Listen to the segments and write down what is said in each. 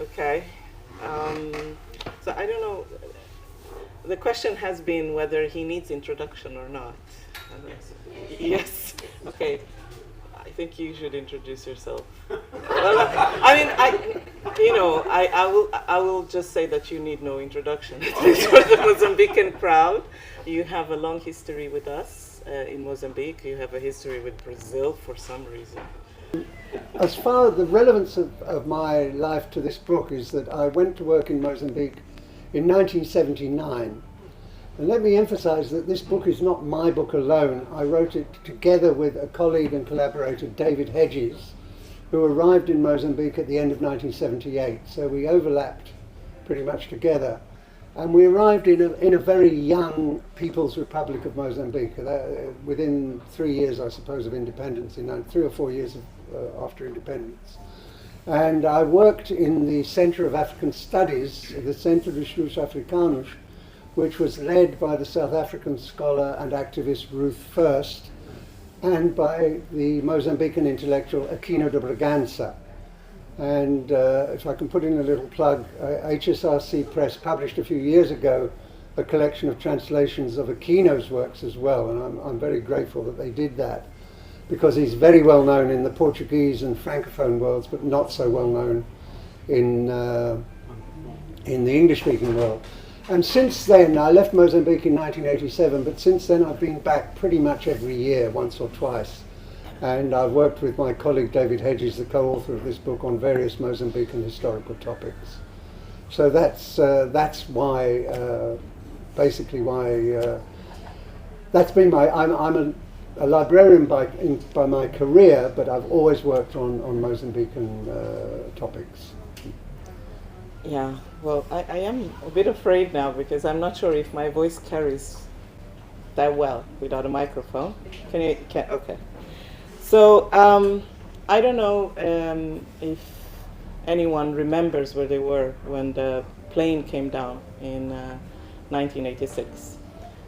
Okay. So I don't know. The question has been whether he needs introduction or not. Yes. Yes. Okay. I think you should introduce yourself. Well, I mean, I will just say that you need no introduction. At least for the Mozambican crowd, you have a long history with us in Mozambique. You have a history with Brazil for some reason. As far as the relevance of my life to this book is that I went to work in Mozambique in 1979. And let me emphasize that this book is not my book alone. I wrote it together with a colleague and collaborator, David Hedges, who arrived in Mozambique at the end of 1978. So we overlapped pretty much together. And we arrived in a very young People's Republic of Mozambique, within 3 years, I suppose, of independence, 3 or 4 years after independence. And I worked in the Centre of African Studies, the Centre de Estudos Africanos, which was led by the South African scholar and activist Ruth First, and by the Mozambican intellectual Aquino de Bragança. And if I can put in a little plug, HSRC Press published a few years ago a collection of translations of Aquino's works as well, and I'm very grateful that they did that, because he's very well known in the Portuguese and Francophone worlds, but not so well known in the English-speaking world. And since then, I left Mozambique in 1987, but since then I've been back pretty much every year, once or twice. And I've worked with my colleague David Hedges, the co-author of this book, on various Mozambican historical topics. So that's why, basically why, that's been my, I'm a librarian by my career, but I've always worked on Mozambican topics. Yeah, well, I am a bit afraid now because I'm not sure if my voice carries that well without a microphone. Okay. So, I don't know if anyone remembers where they were when the plane came down in 1986.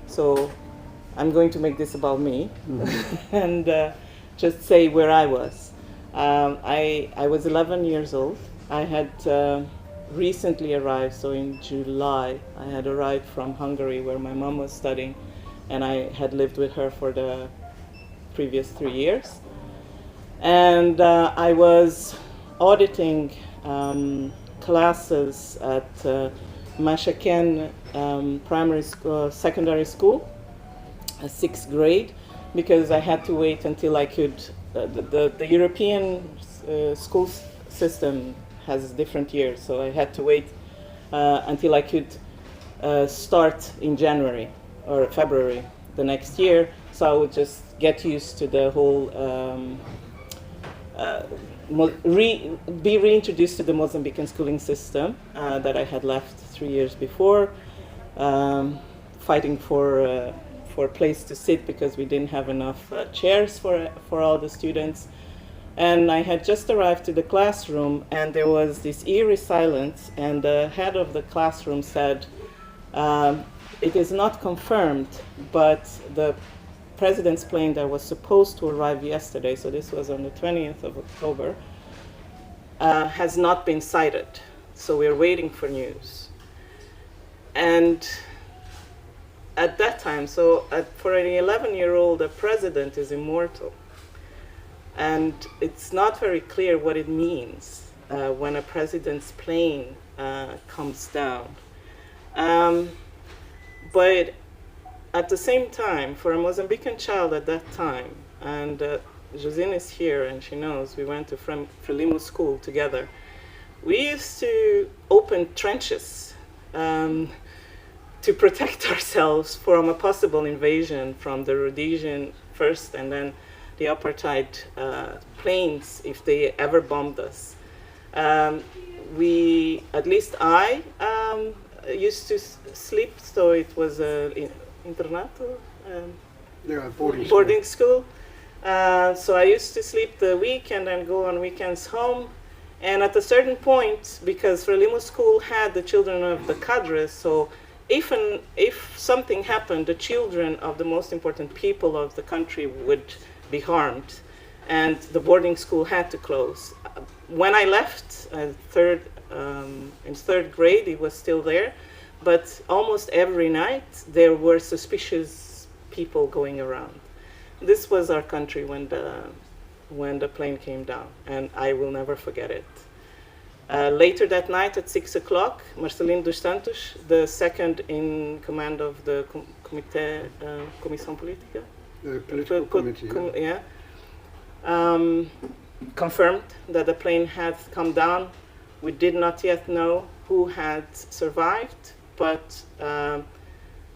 So, I'm going to make this about me and just say where I was. I was 11 years old. I had recently arrived, so in July, I had arrived from Hungary where my mom was studying, and I had lived with her for the previous 3 years. And I was auditing classes at Machel primary school, secondary school, 6th grade, because I had to wait until I could, the European school system has different years, so I had to wait until I could start in January or February the next year, so I would just get used to the whole, be reintroduced to the Mozambican schooling system that I had left 3 years before, fighting for a place to sit because we didn't have enough chairs for all the students. And I had just arrived to the classroom, and there was this eerie silence, and the head of the classroom said, it is not confirmed, but the president's plane that was supposed to arrive yesterday, so this was on the 20th of October, has not been sighted. So we're waiting for news. And at that time, for an 11-year-old, the president is immortal. And it's not very clear what it means when a president's plane comes down. But at the same time, for a Mozambican child at that time, and Josine is here and she knows, we went to Frelimo school together. We used to open trenches to protect ourselves from a possible invasion from the Rhodesian first, and then the apartheid planes if they ever bombed us. At least I used to sleep, so it was internato, boarding school. So I used to sleep the week and then go on weekends home. And at a certain point, because Frelimo school had the children of the cadres, so if something happened, the children of the most important people of the country would be harmed. and the boarding school had to close. When I left in third grade, it was still there, but almost every night there were suspicious people going around. This was our country when the plane came down, and I will never forget it. Later that night at 6 o'clock, Marcelino dos Santos, the second in command of the Comissão Política, The political committee. Confirmed that the plane had come down. We did not yet know who had survived, but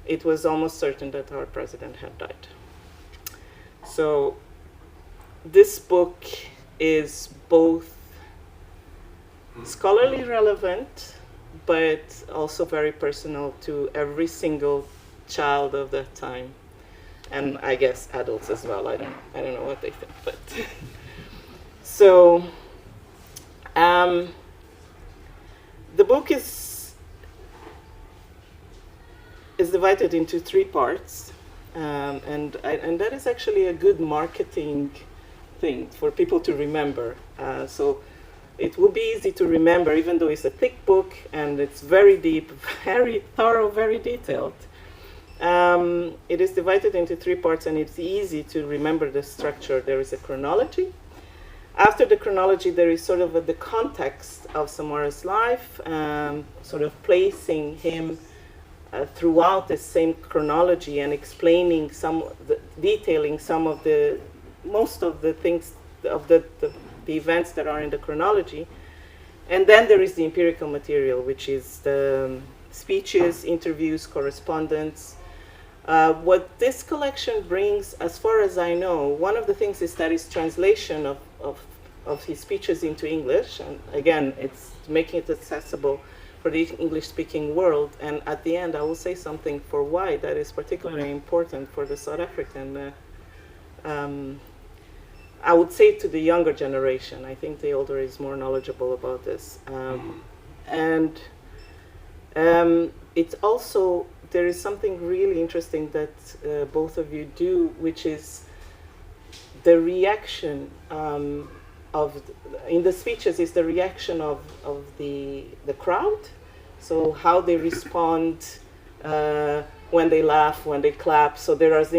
it was almost certain that our president had died. So this book is both scholarly relevant, but also very personal to every single child of that time, and I guess adults as well. I don't know what they think, but so the book is divided into 3 parts, and that is actually a good marketing thing for people to remember. So it will be easy to remember, even though it's a thick book and it's very deep, very thorough, very detailed. It is divided into 3 parts, and it's easy to remember the structure. There is a chronology. After the chronology, there is sort of the context of Samora's life, sort of placing him throughout the same chronology and explaining detailing most of the things of the events that are in the chronology. And then there is the empirical material, which is the speeches, interviews, correspondence. What this collection brings, as far as I know, one of the things is that it's translation of his speeches into English. And again, it's making it accessible for the English-speaking world. And at the end, I will say something for why that is particularly important for the South African I would say to the younger generation. I think the older is more knowledgeable about this. And it's also, there is something really interesting that both of you do, which is the reaction in the speeches is the reaction of the crowd. So how they respond when they laugh, when they clap. So there is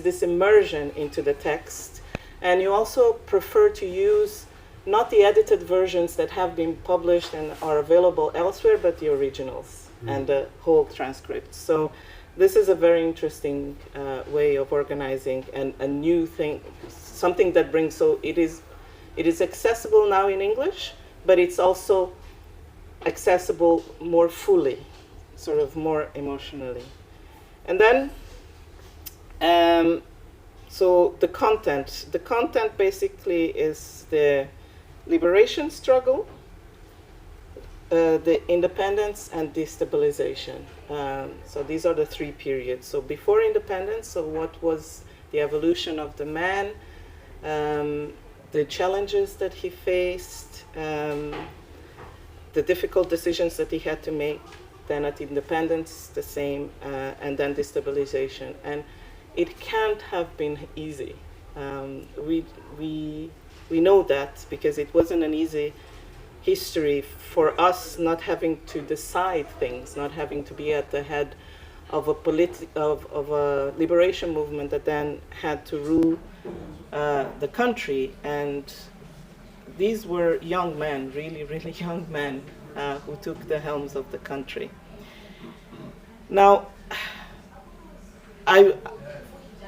this immersion into the text. And you also prefer to use not the edited versions that have been published and are available elsewhere, but the originals and the whole transcript. So this is a very interesting way of organizing and a new thing, something that brings, so it is accessible now in English, but it's also accessible more fully, sort of more emotionally. And then, so the content basically is the liberation struggle, the independence and destabilization. So these are the 3 periods. So before independence, so what was the evolution of the man, the challenges that he faced, the difficult decisions that he had to make. Then at independence, the same, and then destabilization. And it can't have been easy. We know that because it wasn't an easy history for us, not having to decide things, not having to be at the head of a liberation movement that then had to rule the country. And these were young men, really, really young men, who took the helms of the country. Now, I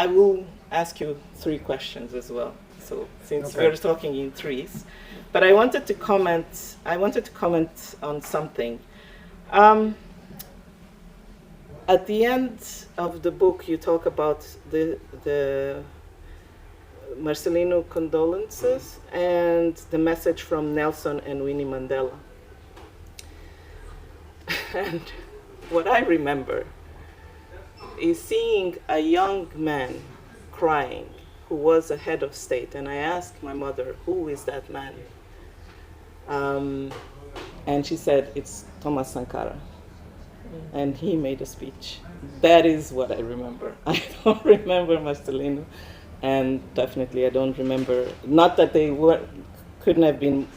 will ask you 3 questions as well. So since we're talking in 3s, but I wanted to comment on something. At the end of the book, you talk about the Marcelino condolences and the message from Nelson and Winnie Mandela. And what I remember is seeing a young man crying who was a head of state. And I asked my mother, who is that man? And she said, it's Thomas Sankara. And he made a speech. That is what I remember. I don't remember Marcelino and definitely I don't remember, not that they couldn't have been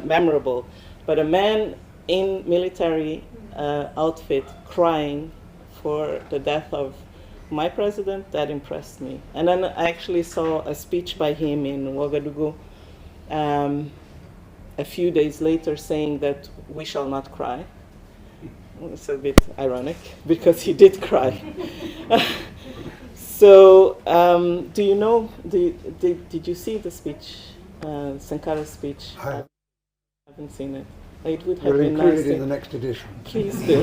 memorable, but a man in military outfit crying for the death of my president, that impressed me. And then I actually saw a speech by him in Ouagadougou a few days later saying that we shall not cry. It's a bit ironic because he did cry. So, do you know, did you see the speech, Sankara's speech? I haven't seen it. It would have been nice. We'll include it in the next edition. Please do.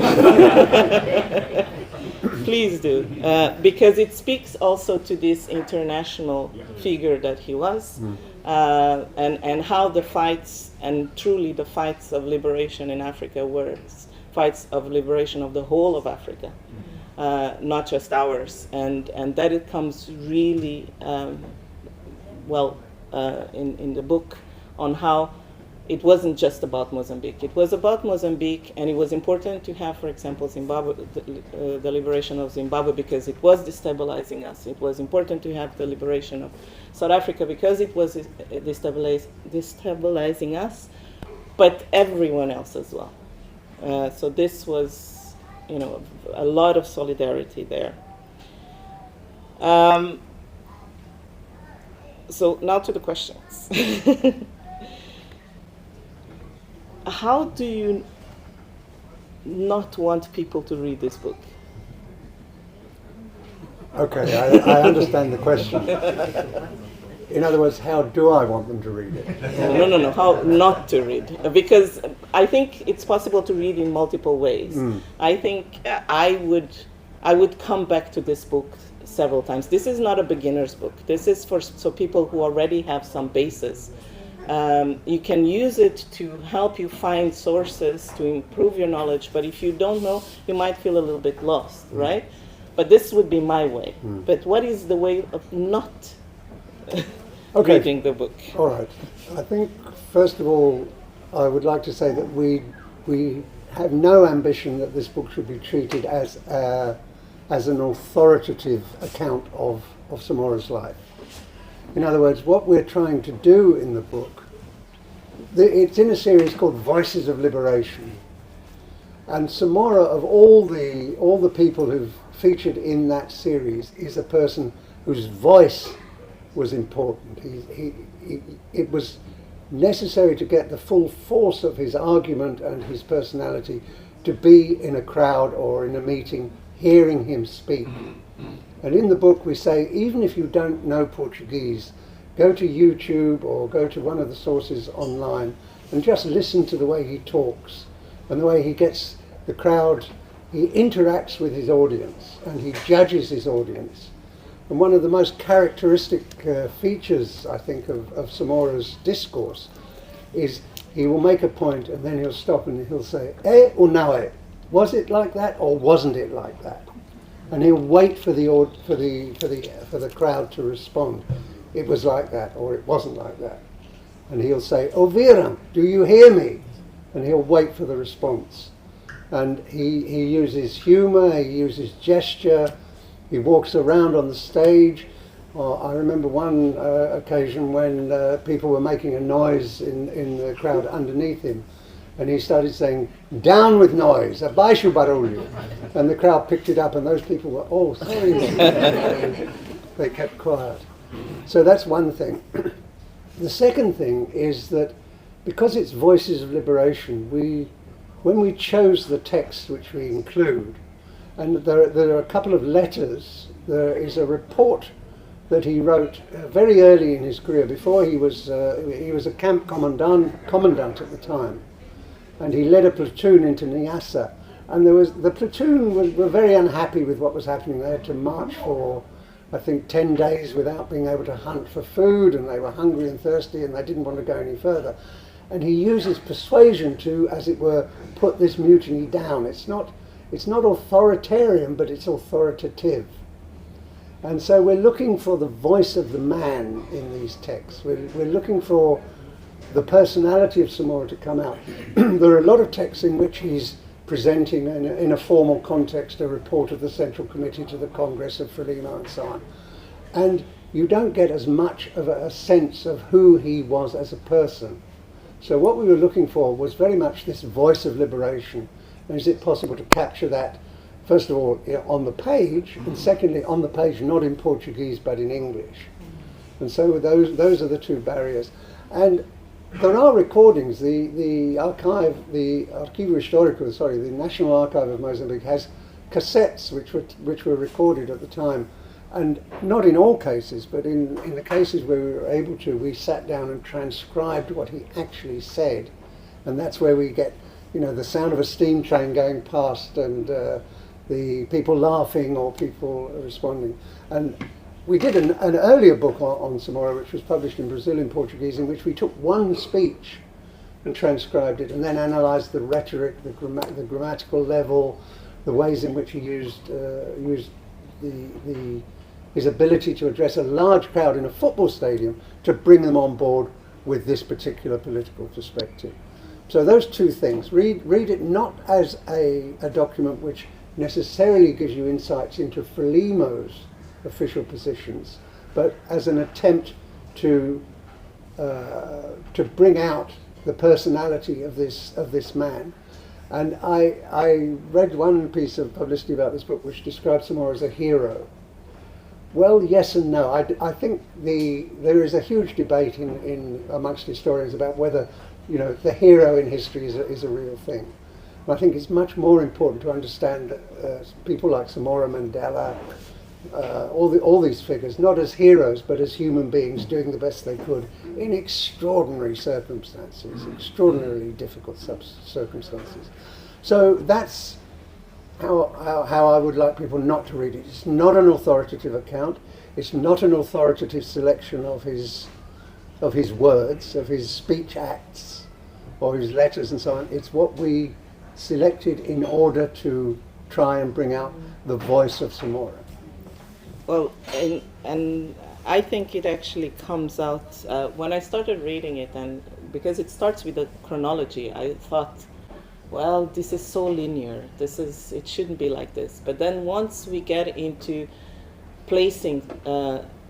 Please do. Because it speaks also to this international figure that he was, and how the fights, and truly the fights of liberation in Africa were fights of liberation of the whole of Africa, not just ours. And that it comes really in the book on how it wasn't just about Mozambique. It was about Mozambique, and it was important to have, for example, Zimbabwe, the liberation of Zimbabwe, because it was destabilizing us. It was important to have the liberation of South Africa because it was destabilizing us, but everyone else as well. So this was, a lot of solidarity there. So now to the questions. How do you not want people to read this book? Okay, I understand the question. In other words, how do I want them to read it? No, how not to read. Because I think it's possible to read in multiple ways. I think I would come back to this book several times. This is not a beginner's book. This is for people who already have some basis. You can use it to help you find sources to improve your knowledge, but if you don't know, you might feel a little bit lost, right? But this would be my way. But what is the way of not reading the book? All right. I think, first of all, I would like to say that we have no ambition that this book should be treated as an authoritative account of Samora's life. In other words, what we're trying to do in the book, it's in a series called Voices of Liberation. And Samora, of all the people who've featured in that series, is a person whose voice was important. It was necessary to get the full force of his argument and his personality to be in a crowd or in a meeting hearing him speak. And in the book we say, even if you don't know Portuguese, go to YouTube or go to one of the sources online and just listen to the way he talks and the way he gets the crowd. He interacts with his audience and he judges his audience. And one of the most characteristic features, I think, of Samora's discourse is he will make a point and then he'll stop and he'll say, or não? Was it like that or wasn't it like that? And he'll wait for the crowd to respond. It was like that, or it wasn't like that. And he'll say, "Ouviram, do you hear me?" And he'll wait for the response. And he uses humour, he uses gesture, he walks around on the stage. I remember one occasion when people were making a noise in the crowd underneath him. And he started saying, "Down with noise, abaixo barulho." And the crowd picked it up and those people were, "Oh, sorry." They kept quiet. So that's one thing. The second thing is that because it's Voices of Liberation, when we chose the text which we include, and there are a couple of letters, there is a report that he wrote very early in his career, before he was a camp commandant at the time. And he led a platoon into Niassa, and the platoon were very unhappy with what was happening. They had to march for, I think, 10 days without being able to hunt for food, and they were hungry and thirsty, and they didn't want to go any further. And he uses persuasion to, as it were, put this mutiny down. It's not authoritarian, but it's authoritative. And so we're looking for the voice of the man in these texts. We're looking for the personality of Samora to come out. There are a lot of texts in which he's presenting in a formal context a report of the Central Committee to the Congress of Frelimo and so on. And you don't get as much of a sense of who he was as a person. So what we were looking for was very much this voice of liberation. And is it possible to capture that, first of all, on the page, and secondly, on the page not in Portuguese but in English? And so those are the two barriers. And there are recordings. The archive, the Arquivo Histórico, sorry, the National Archive of Mozambique has cassettes which were recorded at the time. And not in all cases, but in the cases where we were able to, we sat down and transcribed what he actually said. And that's where we get, the sound of a steam train going past and the people laughing or people responding. And we did an earlier book on Samora, which was published in Brazil in Portuguese, in which we took one speech and transcribed it and then analysed the rhetoric, the grammatical level, the ways in which he used his ability to address a large crowd in a football stadium to bring them on board with this particular political perspective. So those two things, read it not as a document which necessarily gives you insights into Frelimo's official positions, but as an attempt to bring out the personality of this man. And I read one piece of publicity about this book which describes Samora as a hero. Well, yes and no. I think there is a huge debate in amongst historians about whether the hero in history is a real thing. And I think it's much more important to understand people like Samora Mandela, all these figures, not as heroes but as human beings doing the best they could in extraordinary circumstances, extraordinarily difficult circumstances. So that's how I would like people not to read it. It's not an authoritative account. It's not an authoritative selection of his words, of his speech acts, or his letters and so on. It's what we selected in order to try and bring out the voice of Samora. Well, and I think it actually comes out when I started reading it, and because it starts with a chronology, I thought, well, this is so linear. It shouldn't be like this. But then once we get into placing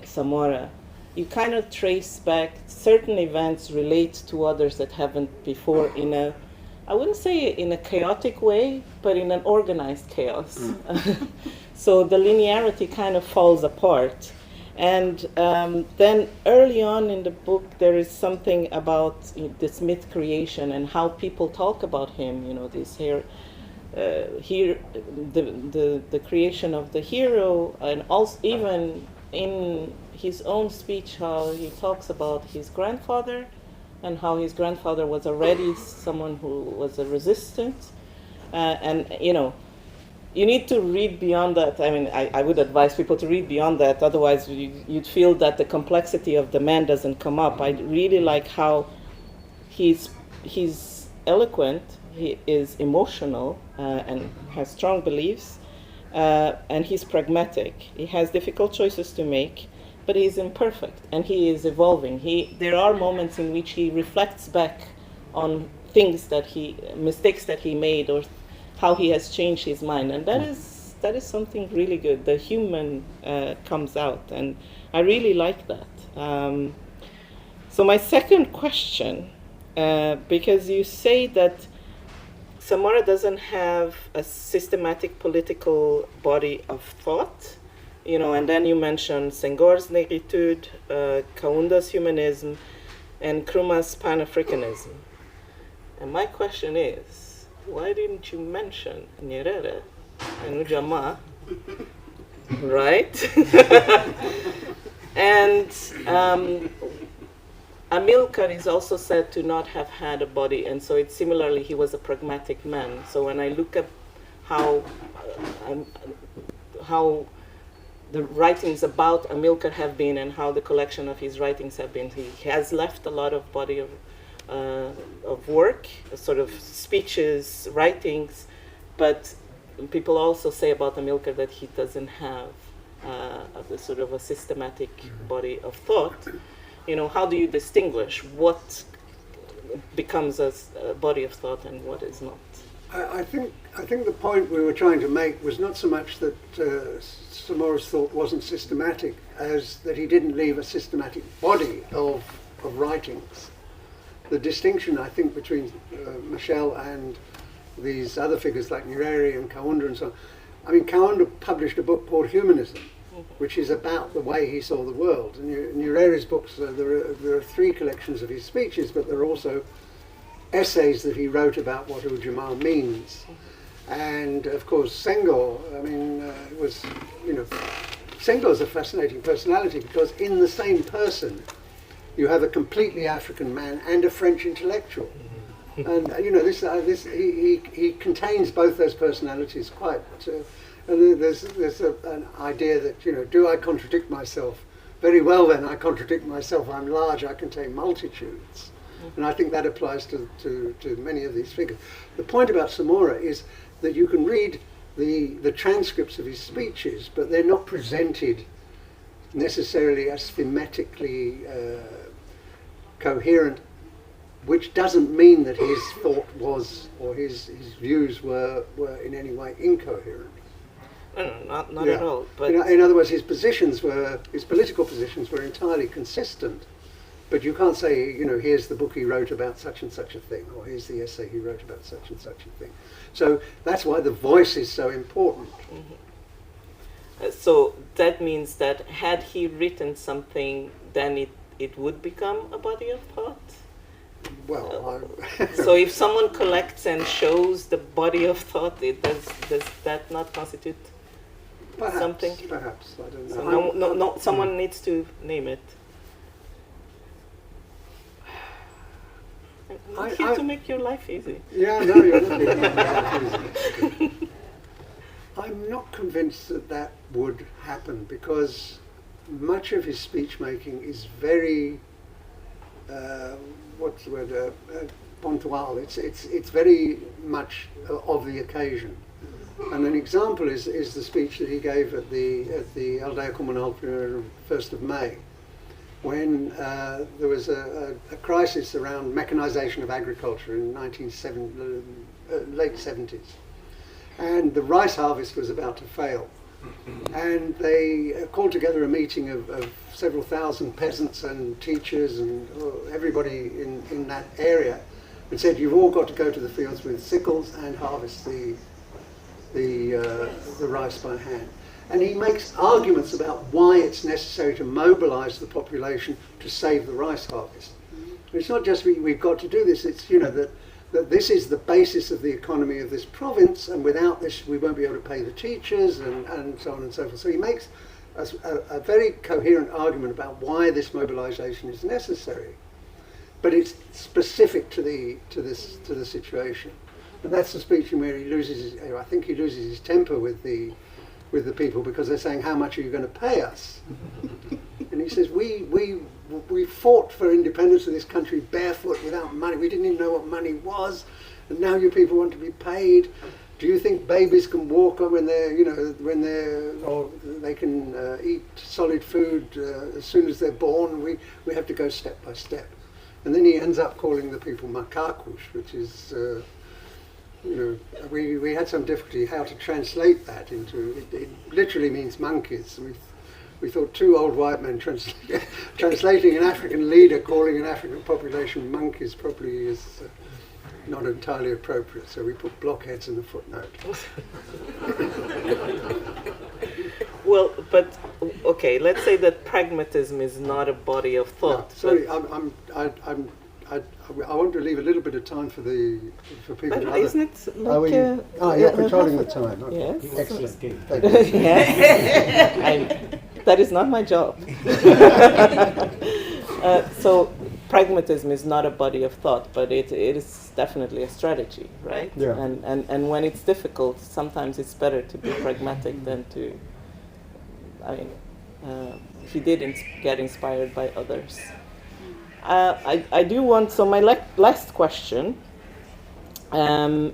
Samora, you kind of trace back certain events relate to others that haven't before in a, I wouldn't say in a chaotic way, but in an organized chaos. So the linearity kind of falls apart. And then early on in the book, there is something about this myth creation and how people talk about him. This the creation of the hero, and also even in his own speech, how he talks about his grandfather and how his grandfather was already someone who was a resistant, you need to read beyond that. I mean, I would advise people to read beyond that. Otherwise, you'd feel that the complexity of the man doesn't come up. I really like how he's eloquent, he is emotional, and has strong beliefs, and he's pragmatic. He has difficult choices to make, but he's imperfect, and he is evolving. There are moments in which he reflects back on mistakes that he made, or how he has changed his mind, and that is something really good. The human comes out, and I really like that. So my second question, because you say that Samora doesn't have a systematic political body of thought, and then you mentioned Senghor's negritude, Kaunda's humanism, and Nkrumah's Pan-Africanism. And my question is, why didn't you mention Nyerere and Ujamaa, right? And Amilcar is also said to not have had a body, and so similarly he was a pragmatic man. So when I look at how the writings about Amilcar have been and how the collection of his writings have been, he has left a lot of body of work, sort of speeches, writings, but people also say about Amilcar that he doesn't have a sort of a systematic body of thought. How do you distinguish what becomes a body of thought and what is not? I think the point we were trying to make was not so much that Samora's thought wasn't systematic as that he didn't leave a systematic body of writings. The distinction, I think, between Machel and these other figures like Nyerere and Kaunda and so on. I mean, Kaunda published a book called Humanism, which is about the way he saw the world. And Nyerere's books, there are 3 collections of his speeches, but there are also essays that he wrote about what Ujamaa means. And of course, Senghor, I mean, Senghor's a fascinating personality because in the same person, you have a completely African man and a French intellectual. And he contains both those personalities quite. And there's an idea that do I contradict myself? Very well, then I contradict myself. I'm large. I contain multitudes, and I think that applies to many of these figures. The point about Samora is that you can read the transcripts of his speeches, but they're not presented necessarily as thematically coherent, which doesn't mean that his thought was, or his views were in any way incoherent. No, not at all. But in other words, his political positions were entirely consistent. But you can't say, here's the book he wrote about such and such a thing, or here's the essay he wrote about such and such a thing. So that's why the voice is so important. Mm-hmm. So that means that had he written something, then it would become a body of thought? Well, so if someone collects and shows the body of thought, does that not constitute something? Perhaps, I don't know. So no, someone needs to name it. I'm here to make your life easy. Yeah, no, you're not making my life easy. I'm not convinced that would happen because much of his speech making is very, what's the word, pontual. It's very much of the occasion. And an example is the speech that he gave at the Aldeia Comunal 1st of May, when there was a crisis around mechanization of agriculture in late 70s. And the rice harvest was about to fail. And they called together a meeting of several thousand peasants and teachers and everybody in that area and said, you've all got to go to the fields with sickles and harvest the rice by hand. And he makes arguments about why it's necessary to mobilize the population to save the rice harvest. It's not just we've got to do this, it's that this is the basis of the economy of this province, and without this we won't be able to pay the teachers and so on and so forth. So he makes a very coherent argument about why this mobilization is necessary. But it's specific to the situation. And that's the speech in where he loses his temper with the people because they're saying, how much are you going to pay us? And he says, we fought for independence of this country barefoot without money. We didn't even know what money was. And now you people want to be paid. Do you think babies can walk when or they can eat solid food as soon as they're born? We have to go step by step. And then he ends up calling the people macacos, which is, we had some difficulty how to translate that into, it literally means monkeys. We thought two old white men translating an African leader calling an African population monkeys probably is not entirely appropriate, so we put blockheads in the footnote. Well, but okay, let's say that pragmatism is not a body of thought. No, sorry, I want to leave a little bit of time for people. But isn't it like? You're controlling the time. Okay. Yes. Excellent. Thank you. Yes. That is not my job. So pragmatism is not a body of thought, but it is definitely a strategy, right? Yeah. And when it's difficult, sometimes it's better to be pragmatic than to. I mean, he did get inspired by others. I do want, so my last question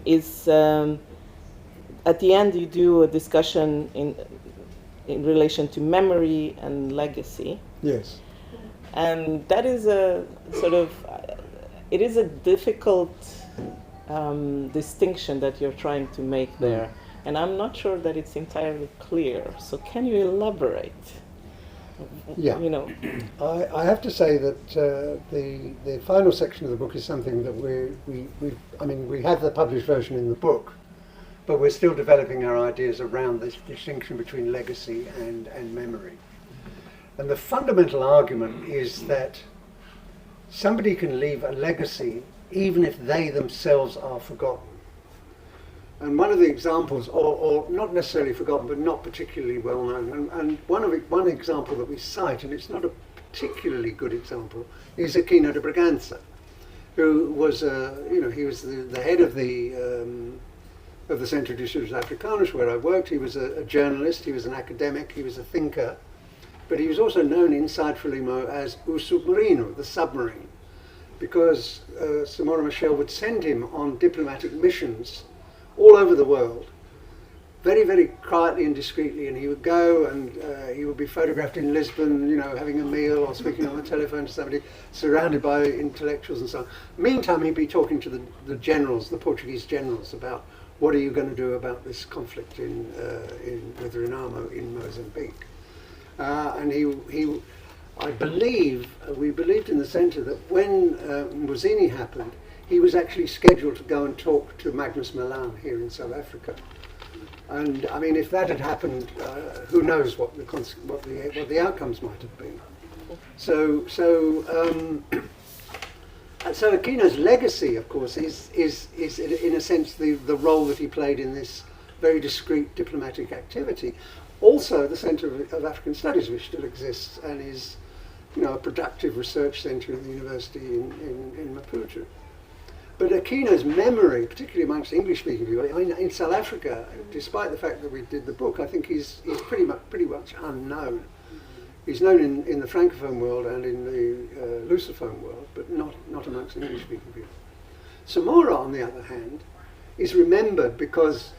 is, at the end you do a discussion in relation to memory and legacy. Yes. And that is a sort of, it is a difficult distinction that you're trying to make there. And I'm not sure that it's entirely clear. So can you elaborate? Yeah. You know, I have to say that the final section of the book is something that we have the published version in the book, but we're still developing our ideas around this distinction between legacy and memory. And the fundamental argument is that somebody can leave a legacy even if they themselves are forgotten. And one of the examples, or not necessarily forgotten, but not particularly well known, and one example that we cite, and it's not a particularly good example, is Aquino de Bragança, who was, he was the head of the Centro de Estudos Africanos where I worked. He was a journalist, he was an academic, he was a thinker, but he was also known inside Frelimo as O Submarino, the submarine, because Samora Machel would send him on diplomatic missions all over the world, very, very quietly and discreetly, and he would go and he would be photographed in Lisbon, having a meal or speaking on the telephone to somebody, surrounded by intellectuals and so on. Meantime, he'd be talking to the generals, the Portuguese generals, about what are you going to do about this conflict with Renamo in Mozambique. And I believe, we believed in the centre that when Muzini happened, he was actually scheduled to go and talk to Magnus Milan here in South Africa. And I mean, if that had happened, who knows what the outcomes might have been. So Aquino's legacy, of course, is in a sense the role that he played in this very discreet diplomatic activity. Also, the Centre of African Studies, which still exists and is, a productive research centre in the university in Maputo. But Aquino's memory, particularly amongst English-speaking people, in South Africa, despite the fact that we did the book, I think he's pretty much unknown. He's known in the Francophone world and in the Lusophone world, but not amongst English-speaking people. Samora, on the other hand, is remembered because,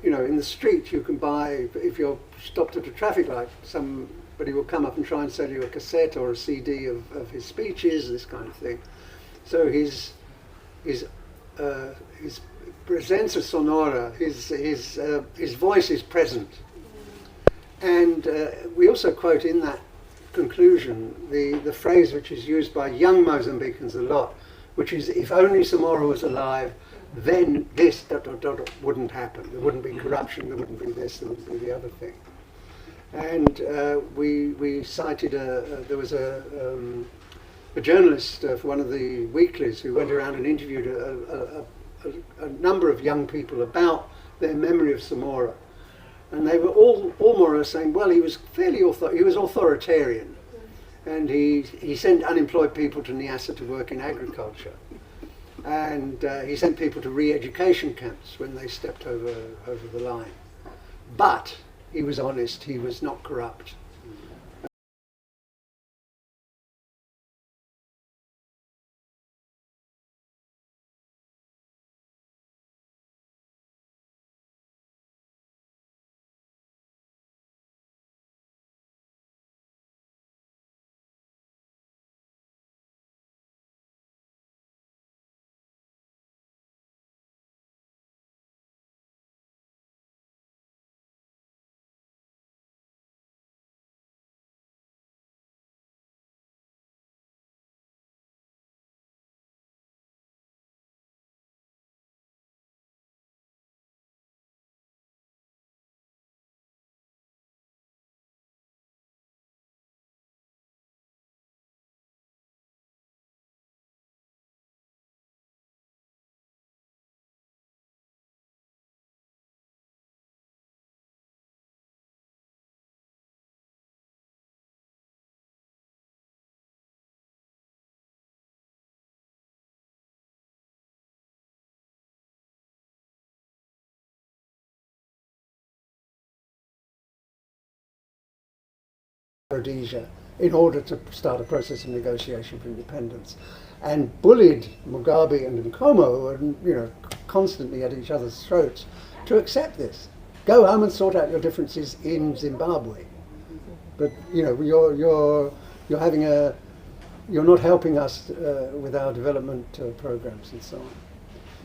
in the street you can buy, if you're stopped at a traffic light, somebody will come up and try and sell you a cassette or a CD of his speeches, this kind of thing. So his presenza sonora, his voice is present. And we also quote in that conclusion the phrase which is used by young Mozambicans a lot, which is, if only Samora was alive, then this ... wouldn't happen. There wouldn't be corruption, there wouldn't be this, there wouldn't be the other thing. And we cited, there was a journalist for one of the weeklies who went around and interviewed a number of young people about their memory of Samora. And they were all more or less saying, well, he was he was authoritarian, and he sent unemployed people to Niassa to work in agriculture, and he sent people to re-education camps when they stepped over the line. But he was honest, he was not corrupt. Rhodesia in order to start a process of negotiation for independence, and bullied Mugabe and Nkomo, who were constantly at each other's throats, to accept this. Go home and sort out your differences in Zimbabwe. But you're not helping us with our development programs and so on.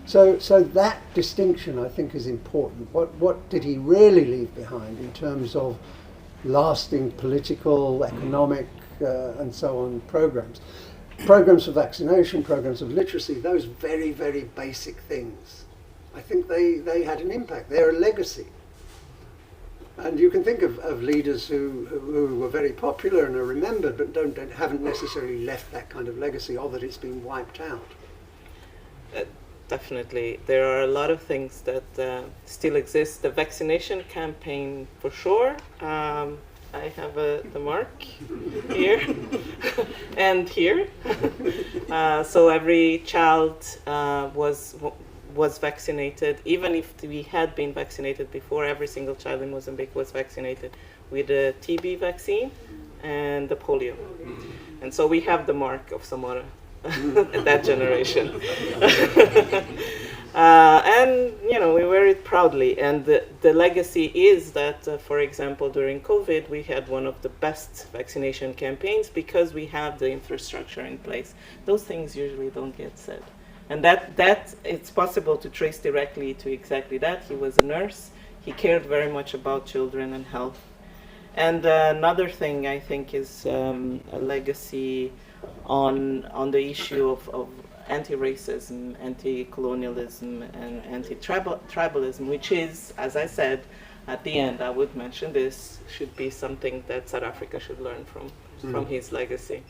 So that distinction, I think, is important. What did he really leave behind in terms of lasting political, economic, and so on programs? Programs for vaccination, programs of literacy, those very, very basic things. I think they had an impact. They're a legacy. And you can think of leaders who were very popular and are remembered, but haven't necessarily left that kind of legacy, or that it's been wiped out. Definitely. There are a lot of things that still exist. The vaccination campaign, for sure. I have the mark here and here. So every child was vaccinated. Even if we had been vaccinated before, every single child in Mozambique was vaccinated with the TB vaccine and the polio. And so we have the mark of Samora, that generation. And, we wear it proudly. And the legacy is that, for example, during COVID, we had one of the best vaccination campaigns because we have the infrastructure in place. Those things usually don't get said. And that it's possible to trace directly to exactly that. He was a nurse. He cared very much about children and health. And another thing I think is a legacy on the issue of anti-racism, anti-colonialism, and anti-tribalism, which is, as I said, at the end, I would mention this, should be something that South Africa should learn from his legacy.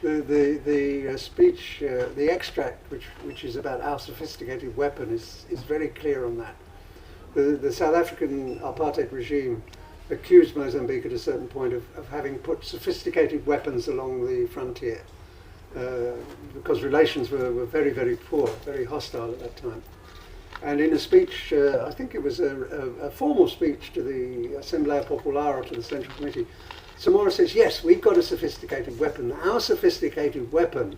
The speech, the extract, which is about our sophisticated weapon, is very clear on that. The South African apartheid regime accused Mozambique at a certain point of having put sophisticated weapons along the frontier, because relations were very, very poor, very hostile at that time. And in a speech, I think it was a formal speech to the Assembleia Popular, or to the Central Committee, Samora says, yes, we've got a sophisticated weapon. Our sophisticated weapon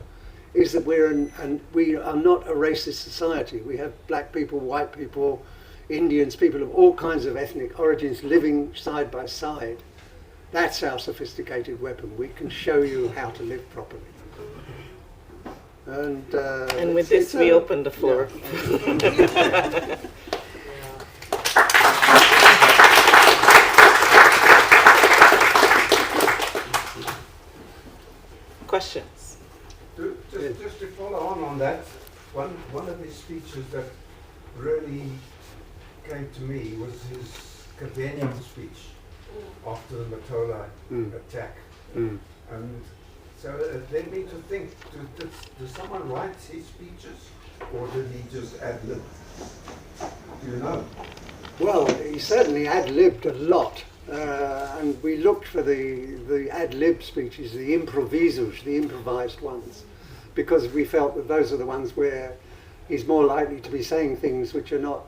is that we are not a racist society. We have black people, white people, Indians, people of all kinds of ethnic origins living side by side. That's our sophisticated weapon. We can show you how to live properly. And with this, we open the floor. Yeah. Questions? Just to follow on that, one of his speeches that really came to me was his Cavanian speech after the Matola attack. And so it led me to think, does someone write his speeches, or did he just ad-lib? Do you know? Well, he certainly ad-libbed a lot. And we looked for the ad-lib speeches, the improvisos, the improvised ones, because we felt that those are the ones where he's more likely to be saying things which are not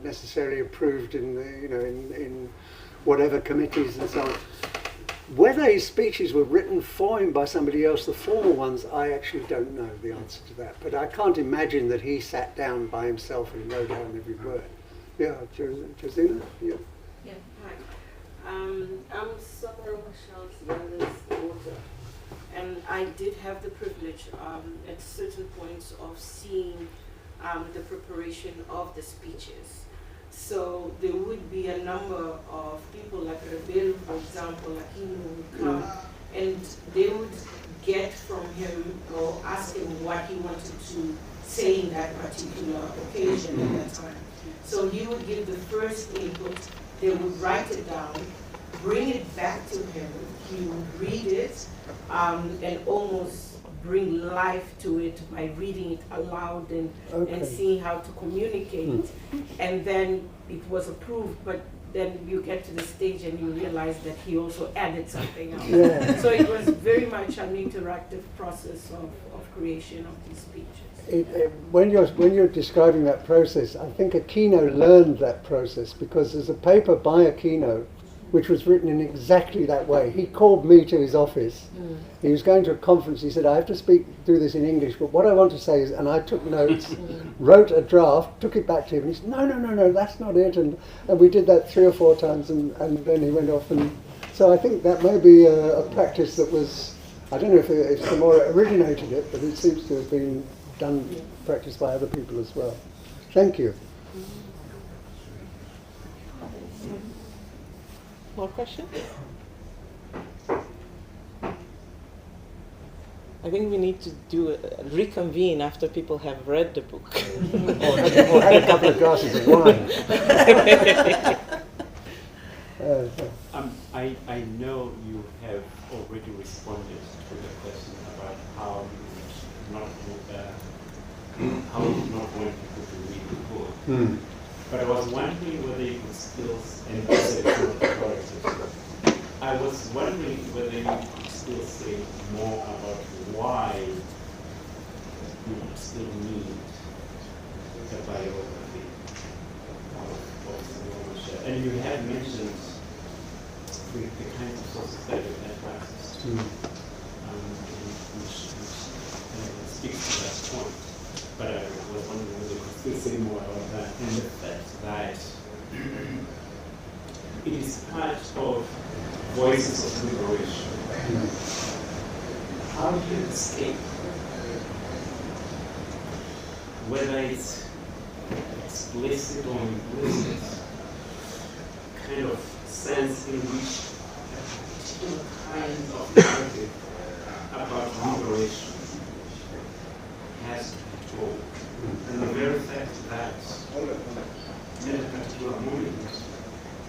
necessarily approved in in whatever committees and so on. Whether his speeches were written for him by somebody else, the formal ones, I actually don't know the answer to that. But I can't imagine that he sat down by himself and wrote down every word. Yeah, Josina? Yeah. Yeah, hi. I'm Samora Machel's youngest daughter, and I did have the privilege at certain points of seeing the preparation of the speeches. So there would be a number of people like Rebel, for example, like he would come, and they would get from him or ask him what he wanted to say in that particular occasion at that time. So he would give the first input, they would write it down, bring it back to him, he would read it, and almost bring life to it by reading it aloud and seeing how to communicate. And then it was approved, but then you get to the stage and you realize that he also added something else. Yeah. So it was very much an interactive process of creation of these speeches. When you're describing that process, I think Aquino learned that process, because there's a paper by Aquino which was written in exactly that way. He called me to his office. He was going to a conference. He said, I have to do this in English, but what I want to say is, and I took notes, wrote a draft, took it back to him, and he said, no, that's not it. And we did that 3 or 4 times, and then he went off. And so I think that may be a practice that was, I don't know if Samora originated it, but it seems to have been practiced by other people as well. Thank you. More questions? I think we need to reconvene after people have read the book. or had a couple of glasses of wine. I know you have already responded to the question about how you not want people to read the book. But I was wondering whether you could still, and you said it's not authoritative. I was wondering whether you could still say more about why you still need a biography of Samora Machel. And you have mentioned the kinds of sources that you have access to, which speaks to that point. But I was wondering whether you could still say more about that, and the fact that it is part of voices of liberation. How do you escape? Whether it's explicit or implicit, kind of sense in which a particular kind of narrative about liberation has to be told. And the very fact that in a particular moment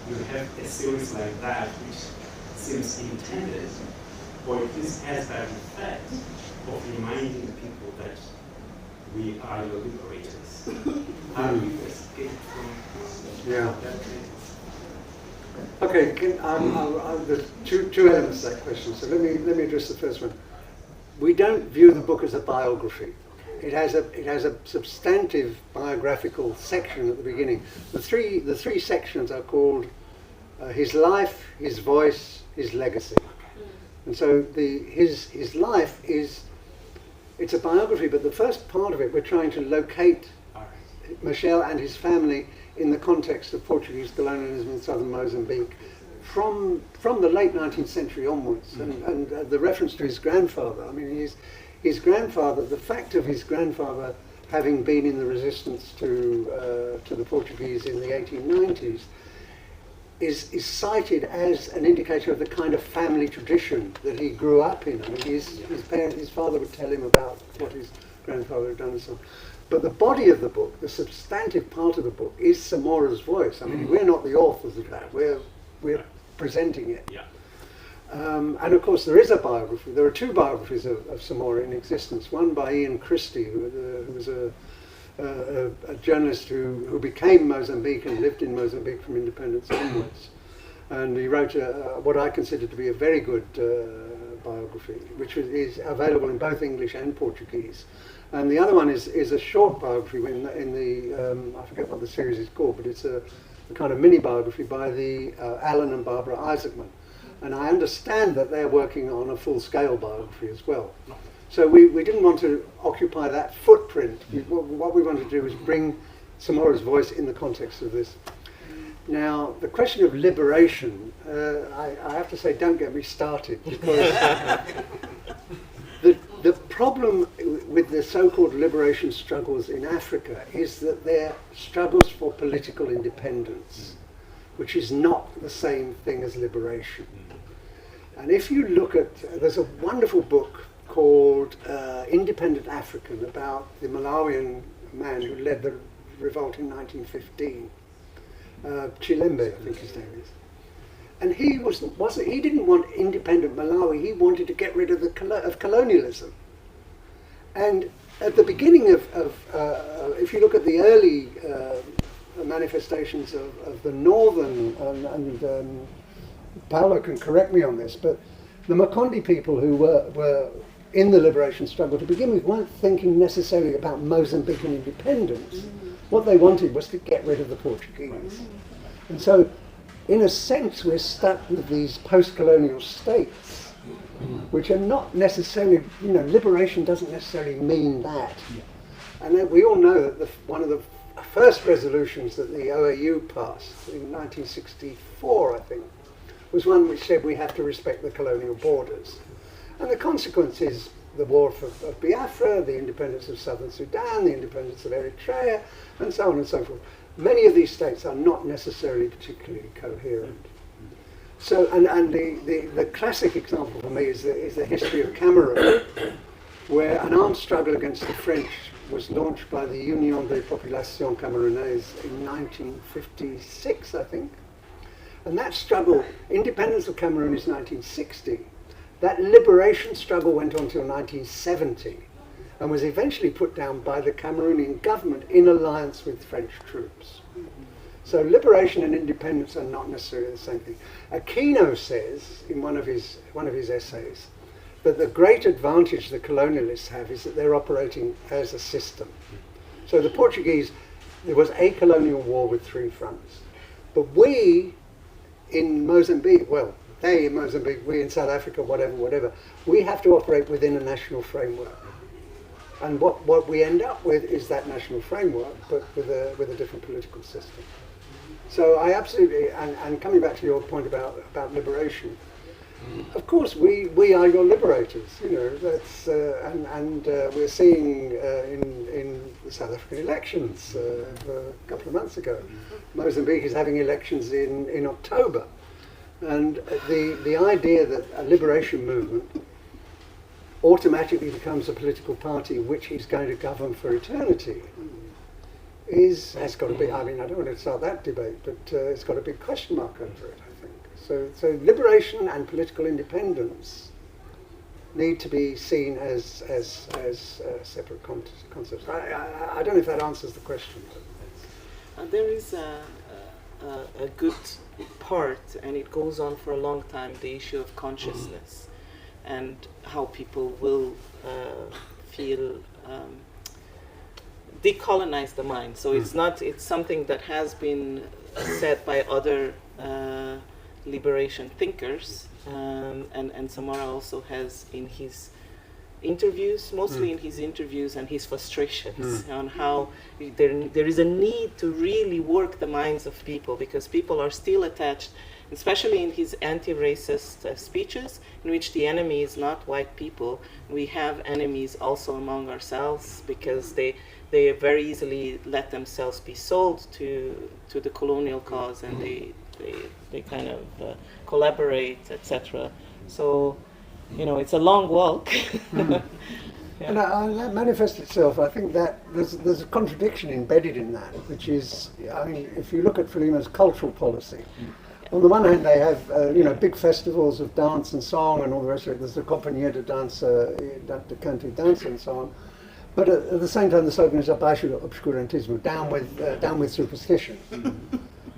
you have a series like that which seems intended, or at least has that effect of reminding people that we are your liberators. How do you escape from that kind of? Okay, there's two elements to that question. So let me address the first one. We don't view the book as a biography. It has a substantive biographical section at the beginning. The three sections are called his life, his voice, his legacy. And so his life it's a biography, but the first part of it we're trying to locate Machel and his family in the context of Portuguese colonialism in southern Mozambique from the late 19th century onwards, and the reference to his grandfather. I mean, his grandfather, the fact of his grandfather having been in the resistance to the Portuguese in the 1890s is cited as an indicator of the kind of family tradition that he grew up in. I mean, his father would tell him about what his grandfather had done and so on. But the body of the book, the substantive part of the book, is Samora's voice. I mean, we're not the authors of that. We're presenting it. Yeah. And of course, there is a biography. There are two biographies of Samora in existence. One by Ian Christie, who was a journalist who became Mozambique and lived in Mozambique from independence onwards. And he wrote what I consider to be a very good biography, which is available in both English and Portuguese. And the other one is a short biography in the I forget what the series is called, but it's a kind of mini biography by the Alan and Barbara Isaacman. And I understand that they're working on a full-scale biography as well. So we didn't want to occupy that footprint. What we wanted to do was bring Samora's voice in the context of this. Now, the question of liberation, I have to say, don't get me started, because the problem with the so-called liberation struggles in Africa is that they're struggles for political independence, which is not the same thing as liberation. And if you look at, there's a wonderful book called Independent African about the Malawian man who led the revolt in 1915. Chilembe, I think his name is. And he he didn't want independent Malawi, he wanted to get rid of colonialism. And at the beginning of if you look at the early manifestations of the northern, and Paolo can correct me on this, but the Makonde people who were in the liberation struggle to begin with weren't thinking necessarily about Mozambican independence. What they wanted was to get rid of the Portuguese. And so, in a sense, we're stuck with these post-colonial states, which are not necessarily, liberation doesn't necessarily mean that. And we all know that one of the first resolutions that the OAU passed in 1964, I think, was one which said we have to respect the colonial borders. And the consequence is the war of Biafra, the independence of Southern Sudan, the independence of Eritrea, and so on and so forth. Many of these states are not necessarily particularly coherent. So, and the classic example for me is the history of Cameroon, where an armed struggle against the French was launched by the Union des Populations Camerounaises in 1956, I think. And that struggle, independence of Cameroon is 1960. That liberation struggle went on till 1970 and was eventually put down by the Cameroonian government in alliance with French troops. So liberation and independence are not necessarily the same thing. Aquino says in one of his essays that the great advantage the colonialists have is that they're operating as a system. So the Portuguese, there was a colonial war with 3 fronts. But we in Mozambique, well, they in Mozambique, we in South Africa, whatever, we have to operate within a national framework. And what we end up with is that national framework, but with a different political system. So I absolutely, and coming back to your point about liberation, of course we are your liberators. You know, that's we're seeing in the South African elections a couple of months ago, Mozambique is having elections in October, and the idea that a liberation movement automatically becomes a political party which is going to govern for eternity has got to be, I mean, I don't want to start that debate, but it's got a big question mark over it, I think. So liberation and political independence need to be seen as separate concepts. I don't know if that answers the question. There is a good part, and it goes on for a long time, the issue of consciousness and how people will feel decolonize the mind. So it's something that has been said by other liberation thinkers, and Samora also has in his interviews, mostly in his interviews and his frustrations on how there is a need to really work the minds of people, because people are still attached, especially in his anti-racist speeches, in which the enemy is not white people. We have enemies also among ourselves, because they very easily let themselves be sold to the colonial cause, and they kind of collaborate, etc. So, you know, it's a long walk. Yeah. And that manifests itself. I think that there's a contradiction embedded in that, which is, I mean, if you look at Frelimo's cultural policy, on the one hand they have big festivals of dance and song and all the rest of it. There's the Companhia de Dança, de Canto e Dança and so on. But at the same time, the slogan is abaixo do obscurantismo, down with superstition.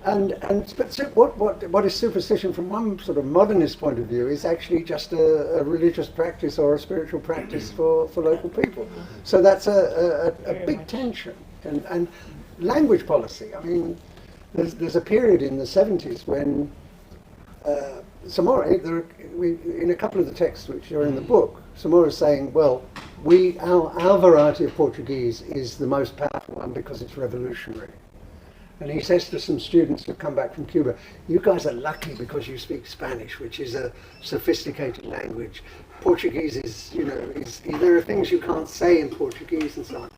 But what is superstition from one sort of modernist point of view is actually just a religious practice or a spiritual practice for local people. So that's a big tension. And language policy, I mean, there's a period in the 70s when Samora, in a couple of the texts which are in the book, Samora is saying, well, our variety of Portuguese is the most powerful one because it's revolutionary. And he says to some students who come back from Cuba, you guys are lucky because you speak Spanish, which is a sophisticated language. Portuguese is, there are things you can't say in Portuguese and so on.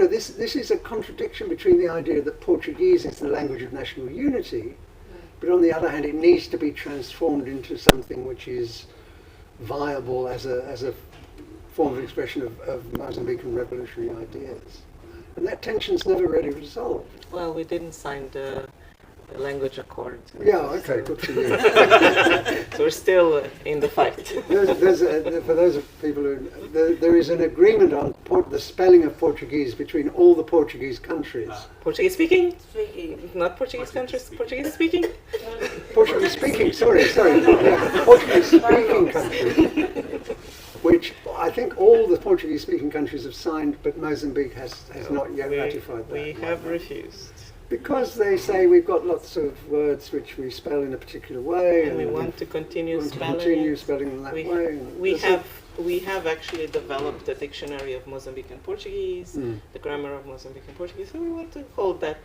This is a contradiction between the idea that Portuguese is the language of national unity, but on the other hand, it needs to be transformed into something which is viable as a form of expression of Mozambican revolutionary ideas. And that tension's never really resolved. Well, we didn't sign the language accord. Yeah, okay, good for you. So we're still in the fight. For those people who, there is an agreement on the spelling of Portuguese between all the Portuguese countries. Portuguese speaking? Not Portuguese countries, Portuguese speaking? Portuguese speaking, sorry. Yeah, Portuguese speaking countries. Which I think all the Portuguese-speaking countries have signed, but Mozambique has not yet ratified that. We have refused. Because they say we've got lots of words which we spell in a particular way, and we want to continue spelling them that way. We have actually developed a dictionary of Mozambican Portuguese, the grammar of Mozambican Portuguese, so we want to hold that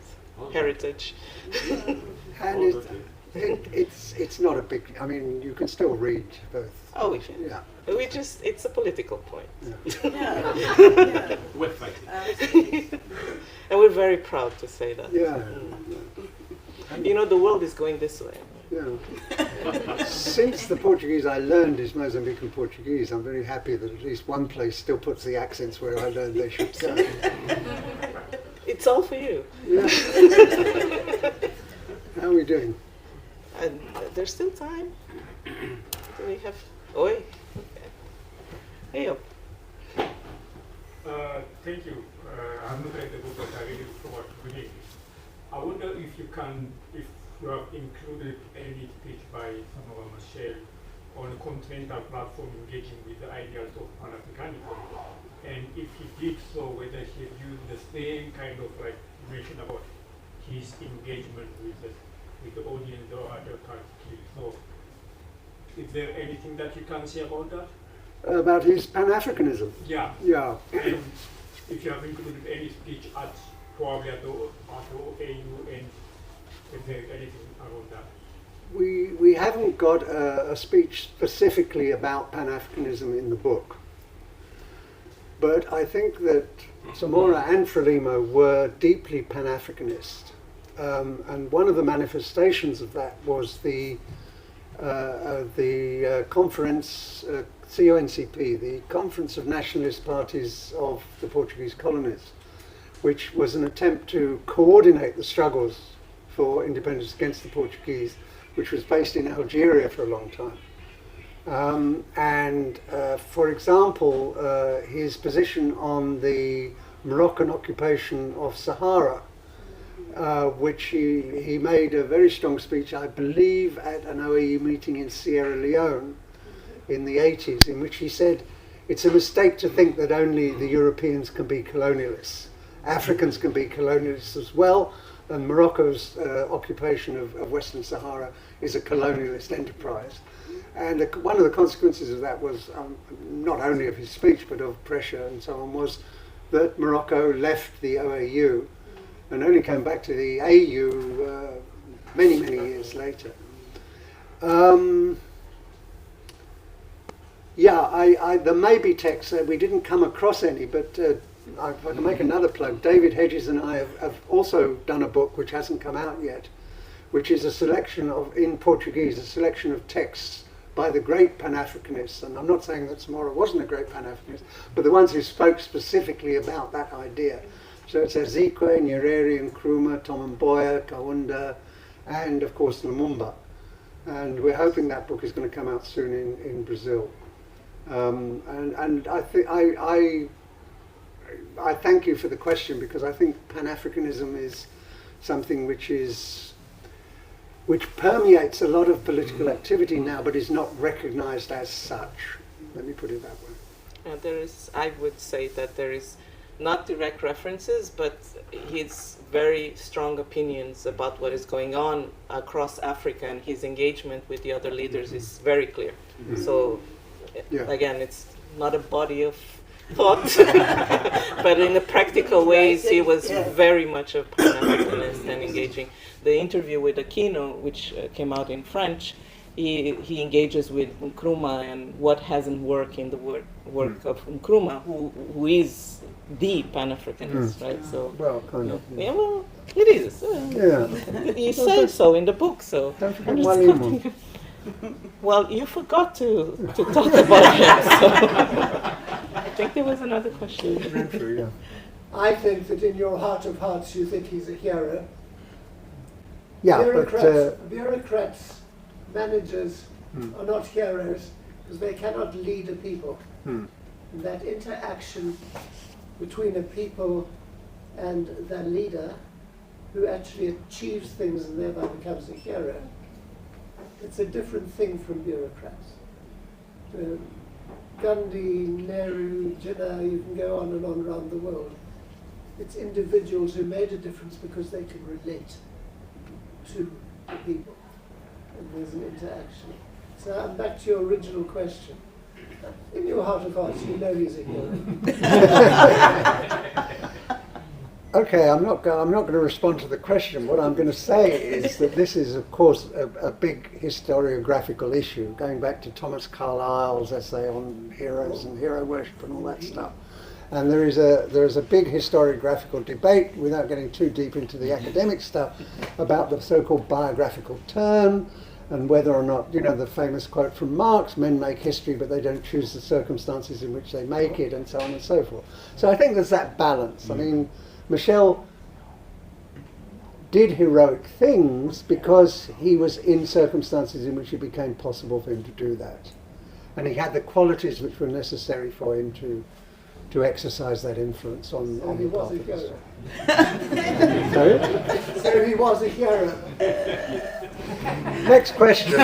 heritage. It's not a big. I mean, you can still read both. Oh, we can. Yeah. We just, it's a political point. Yeah. We're fighting. And we're very proud to say that. Yeah. You know, the world is going this way. Yeah. Since the Portuguese I learned is Mozambican Portuguese, I'm very happy that at least one place still puts the accents where I learned they should go. It's all for you. Yeah. How are we doing? And there's still time. Do we have... Oi. Okay. Hey, up. Thank you. I've not read the book, but I read it from reading. I wonder if you have included any speech by Samora Machel on a continental platform engaging with the ideals of Pan-Africanism, and if he did so, whether he had used the same kind of like information about his engagement with the audience or other kinds of skills. So, is there anything that you can say about that? About his Pan-Africanism? Yeah. Yeah. And if you have included any speech probably at the AU, and if there's anything around that. We haven't got a speech specifically about Pan-Africanism in the book. But I think that Samora and Frelimo were deeply Pan-Africanist. And one of the manifestations of that was the conference, CONCP, the Conference of Nationalist Parties of the Portuguese Colonies, which was an attempt to coordinate the struggles for independence against the Portuguese, which was based in Algeria for a long time. For example, his position on the Moroccan occupation of Sahara, which he made a very strong speech, I believe, at an OAU meeting in Sierra Leone in the 80s, in which he said, it's a mistake to think that only the Europeans can be colonialists. Africans can be colonialists as well, and Morocco's occupation of Western Sahara is a colonialist enterprise. And one of the consequences of that was, not only of his speech, but of pressure and so on, was that Morocco left the OAU and only came back to the AU many, many years later. There may be texts, we didn't come across any, but if I can make another plug, David Hedges and I have also done a book which hasn't come out yet, which is a selection of, in Portuguese, a selection of texts by the great Pan-Africanists, and I'm not saying that Samora wasn't a great Pan-Africanist, but the ones who spoke specifically about that idea. So it's Ezekiel, Nyerere, Nkrumah, Tom Mboya, Kaunda, and of course Lumumba. And we're hoping that book is going to come out soon in Brazil. And I thank you for the question, because I think Pan-Africanism is something which permeates a lot of political activity now, but is not recognized as such. Let me put it that way. I would say that there is not direct references, but his very strong opinions about what is going on across Africa, and his engagement with the other leaders is very clear. So, again, it's not a body of thought, but in the practical ways, he was very much a Pan-Africanist and engaging. The interview with Aquino, which came out in French, he engages with Nkrumah and what hasn't worked in the work of Nkrumah, who is the Pan-Africanist, right? So, well, kind of. Yeah, well, it is. He says so in the book, so. Well, you forgot to talk about him, so. I think there was another question. I think that in your heart of hearts you think he's a hero. Yeah, bureaucrats, managers are not heroes because they cannot lead a people. And that interaction between a people and their leader, who actually achieves things and thereby becomes a hero, it's a different thing from bureaucrats. Gandhi, Nehru, Jinnah, you can go on and on around the world. It's individuals who made a difference because they can relate to the people. And there's an interaction. So I'm back to your original question. In your heart of hearts, you know he's a hero. Okay, I'm not going to respond to the question. What I'm going to say is that this is, of course, a big historiographical issue, going back to Thomas Carlyle's essay on heroes and hero worship and all that stuff. And there is a big historiographical debate, without getting too deep into the academic stuff, about the so-called biographical turn, and whether or not, you know, the famous quote from Marx, men make history but they don't choose the circumstances in which they make it, and so on and so forth. So I think there's that balance. I mean, Machel did heroic things because he was in circumstances in which it became possible for him to do that. And he had the qualities which were necessary for him to exercise that influence on the path of history. Sorry? So he was a hero. Next question.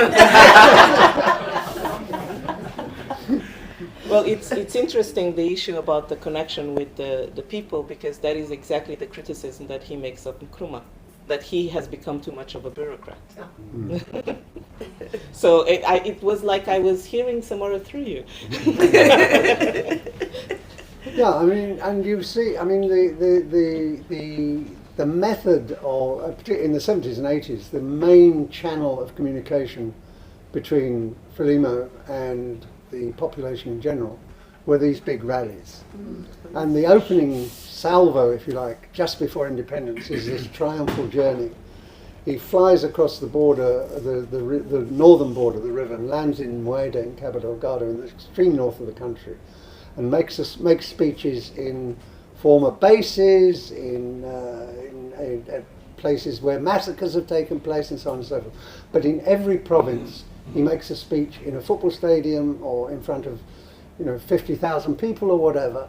Well, it's interesting, the issue about the connection with the people, because that is exactly the criticism that he makes of Nkrumah, that he has become too much of a bureaucrat. Mm. So it was like I was hearing Samora through you. Yeah, I mean, and you see, I mean, the method of, particularly in the 70s and 80s, the main channel of communication between Frelimo and the population in general were these big rallies. And the opening salvo, if you like, just before independence, is this triumphal journey. He flies across the border, the northern border of the river, and lands in Mueda in Cabo Delgado, in the extreme north of the country, and makes speeches in former bases, in places where massacres have taken place, and so on and so forth. But in every province, he makes a speech in a football stadium or in front of, 50,000 people or whatever,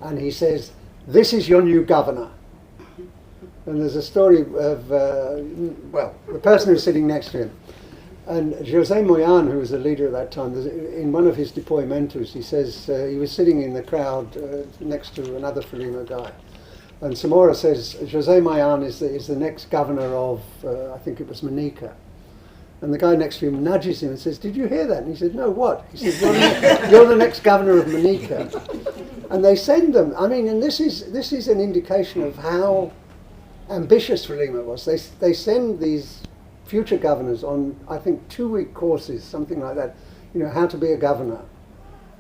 and he says, "This is your new governor." And there's a story of, the person who's sitting next to him. And José Moyan, who was the leader at that time, in one of his depoimentos, he says he was sitting in the crowd next to another Frelimo guy. And Samora says, José Moyan is the next governor of, I think it was Manica. And the guy next to him nudges him and says, "Did you hear that?" And he said, "No, what?" He said, "You're the next governor of Manica." And they send them. I mean, and this is an indication of how ambitious Frelimo was. They send these future governors on, I think, 2-week courses, something like that, how to be a governor.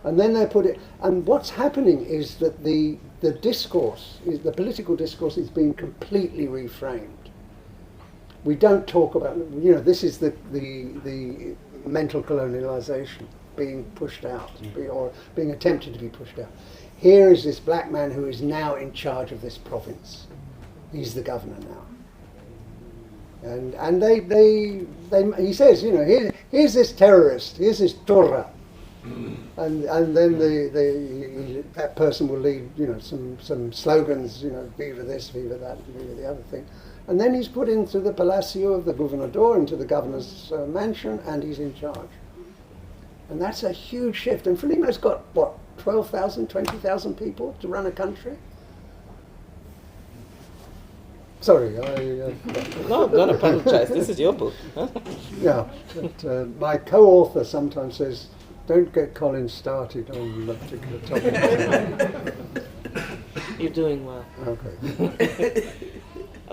And then they put it, and what's happening is that the discourse, the political discourse, is being completely reframed. We don't talk about, this is the mental colonialization being pushed out, or being attempted to be pushed out. Here is this black man who is now in charge of this province. He's the governor now. And he says, here's this terrorist, here's this Torra. And then that person will lead, some slogans, viva this, viva that, viva the other thing. And then he's put into the Palacio of the Gobernador, into the governor's mansion, and he's in charge. And that's a huge shift. And Frelimo's got, 12,000, 20,000 people to run a country? Sorry, No, don't apologize. This is your book. Huh? Yeah, but my co-author sometimes says, don't get Colin started on that particular topic. You're doing well. Okay.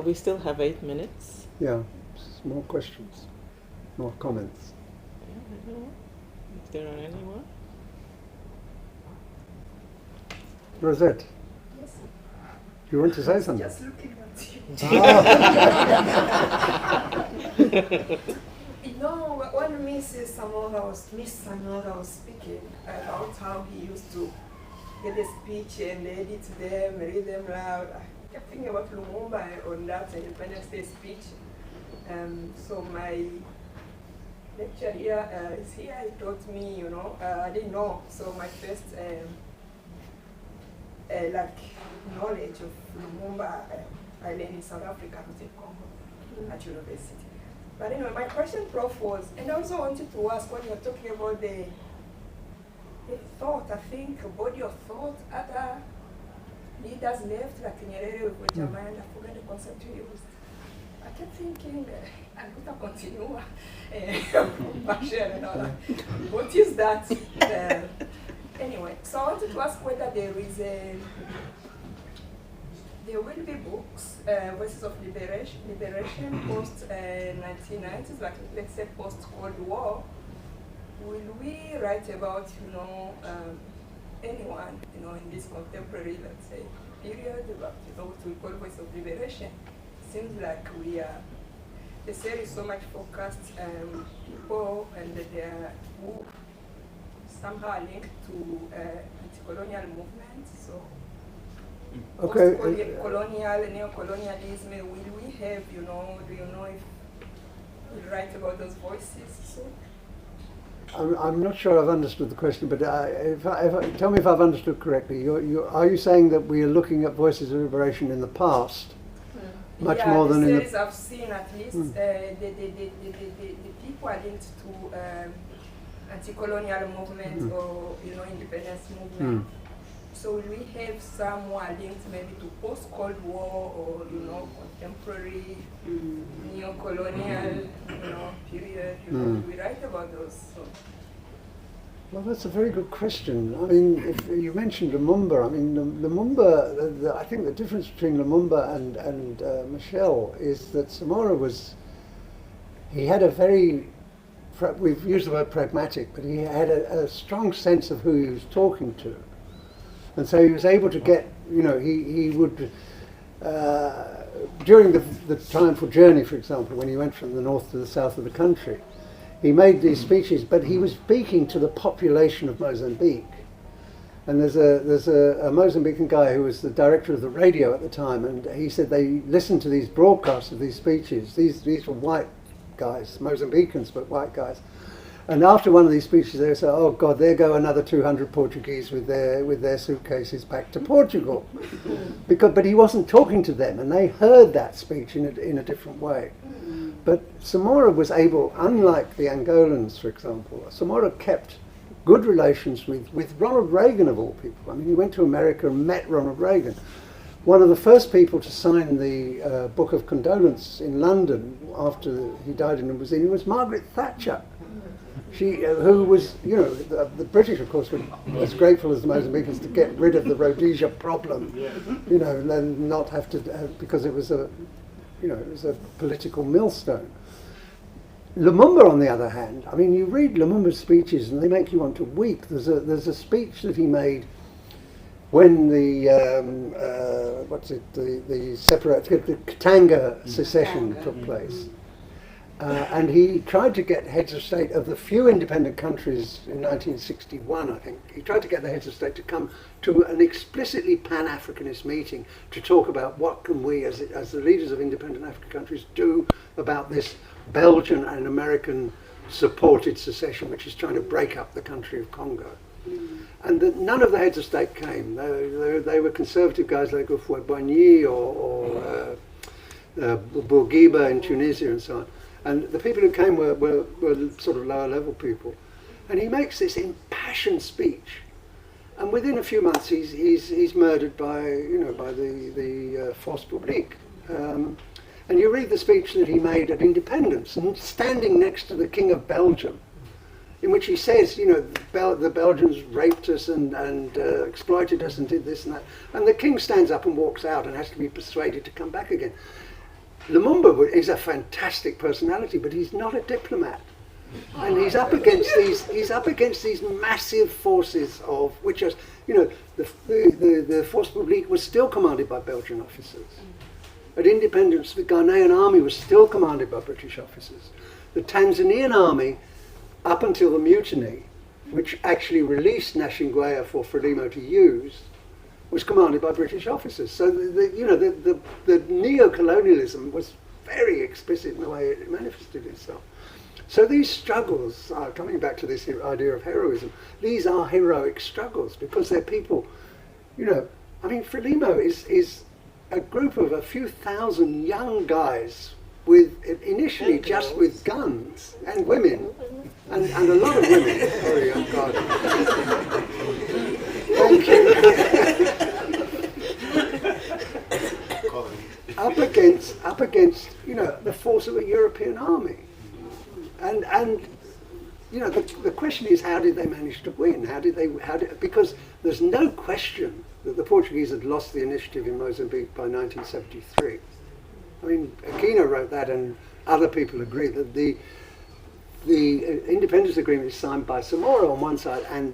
We still have 8 minutes. Yeah, more questions, more comments. If there are any more. Rosette, Yes. do you want to say something? Just looking at you. When Miss Samora was speaking about how he used to get a speech and edit them, read them loud, I kept thinking about Lumumba on that Independence Day speech. So my lecture here is here. He taught me, I didn't know. So my first knowledge of Lumumba I learned in South Africa, not in Congo, at university. But anyway, my question, Prof, was, and I also wanted to ask when you're talking about the thought, I think, a body of thought, other leaders left, like Nyerere with Jamaica, I forgot the concept you used. I kept thinking, Aluta Continua, Machel and all that. What is that? Anyway, so I wanted to ask whether there is there will be books, Voices of Liberation post 1990s, like let's say post Cold War. Will we write about, anyone, in this contemporary, let's say, period, about, what we call Voice of Liberation? Seems like the series so much focused people and they are who somehow linked to anti-colonial movements. So, Okay. colonial, neo-colonialism. Will we have, do you know if we write about those voices? So, I'm not sure I've understood the question, but tell me if I've understood correctly. Are you saying that we are looking at Voices of Liberation in the past? Much yeah, more than the in series I've seen at least, the people are linked to anti-colonial movement or independence movement. So will we have some who are linked maybe to post-Cold War or contemporary neo-colonial period? Will we write about those? So. Well, that's a very good question. I mean, if you mentioned Lumumba. I mean, Lumumba. I think the difference between Lumumba and Machel is that Samora he had a very, we've used the word pragmatic, but he had a strong sense of who he was talking to, and so he was able to get. He would. During the triumphal journey, for example, when he went from the north to the south of the country, he made these speeches, but he was speaking to the population of Mozambique. And there's a Mozambican guy who was the director of the radio at the time, and he said they listened to these broadcasts of these speeches. These were white guys, Mozambicans, but white guys. And after one of these speeches, they would say, "Oh God, there go another 200 Portuguese with their suitcases back to Portugal," but he wasn't talking to them, and they heard that speech in a different way. But Samora was able, unlike the Angolans, for example, Samora kept good relations with Ronald Reagan of all people. I mean, he went to America and met Ronald Reagan. One of the first people to sign the Book of Condolence in London after he died in limousine was Margaret Thatcher. She, who was, the British, of course, were as grateful as the Mozambicans to get rid of the Rhodesia problem, and then not have to, because it was a political millstone. Lumumba, on the other hand, I mean, you read Lumumba's speeches and they make you want to weep. There's a speech that he made when the Katanga secession took place. And he tried to get heads of state of the few independent countries in 1961, I think. He tried to get the heads of state to come to an explicitly Pan-Africanist meeting to talk about what can we, as the leaders of independent African countries, do about this Belgian and American supported secession, which is trying to break up the country of Congo. And none of the heads of state came. They were conservative guys like Houphouët-Boigny or Bourguiba in Tunisia and so on. And the people who came were sort of lower level people. And he makes this impassioned speech. And within a few months he's murdered by the force publique. And you read the speech that he made at independence, and standing next to the King of Belgium, in which he says, the Belgians raped us and exploited us and did this and that. And the king stands up and walks out and has to be persuaded to come back again. Lumumba is a fantastic personality, but he's not a diplomat. And he's up against these massive forces of which are, the force publique was still commanded by Belgian officers. At independence, the Ghanaian army was still commanded by British officers. The Tanzanian army, up until the mutiny, which actually released Nashingwea for Frelimo to use, was commanded by British officers. So the neo-colonialism was very explicit in the way it manifested itself. So these struggles, coming back to this idea of heroism, these are heroic struggles because they're people, Frelimo is a group of a few thousand young guys initially just with guns and women, and a lot of women. Sorry, oh God. Thank you. Up against the force of a European army, and the question is, how did they manage to win? Because there's no question that the Portuguese had lost the initiative in Mozambique by 1973. I mean, Aquino wrote that, and other people agree that the independence agreement is signed by Samora on one side and,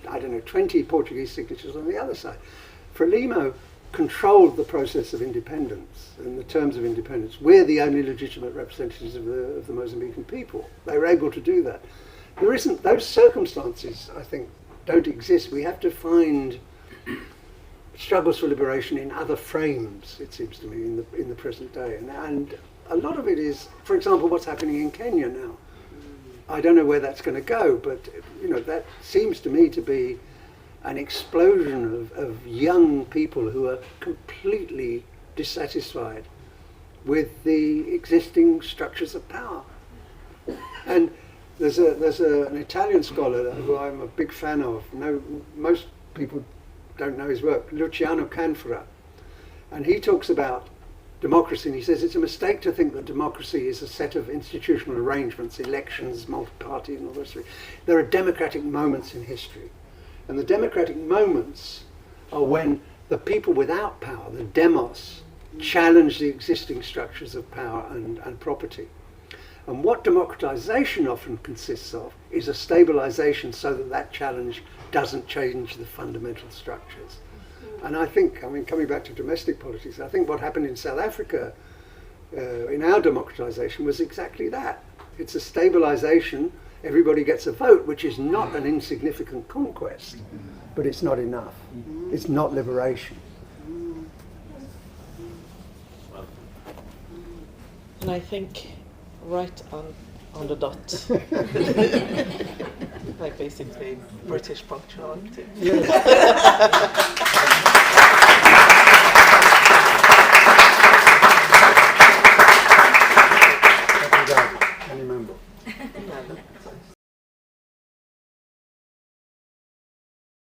I don't know, 20 Portuguese signatures on the other side. Frelimo controlled the process of independence and the terms of independence. We're the only legitimate representatives of the Mozambican people. They were able to do that. There isn't, those circumstances, I think, don't exist. We have to find struggles for liberation in other frames, it seems to me, in the present day. And a lot of it is, for example, what's happening in Kenya now. I don't know where that's going to go, but that seems to me to be an explosion of young people who are completely dissatisfied with the existing structures of power. And there's an Italian scholar who I'm a big fan of. Most people don't know his work, Luciano Canfora, and he talks about democracy, and he says it's a mistake to think that democracy is a set of institutional arrangements, elections, multi-party and all those things. There are democratic moments in history, and the democratic moments are when the people without power, the demos, challenge the existing structures of power and property. And what democratization often consists of is a stabilization so that that challenge doesn't change the fundamental structures. And I think, coming back to domestic politics, I think what happened in South Africa in our democratization was exactly that. It's a stabilization, everybody gets a vote, which is not an insignificant conquest, but it's not enough. It's not liberation. And I think right on the dot. Like basically British punctuality. Yeah.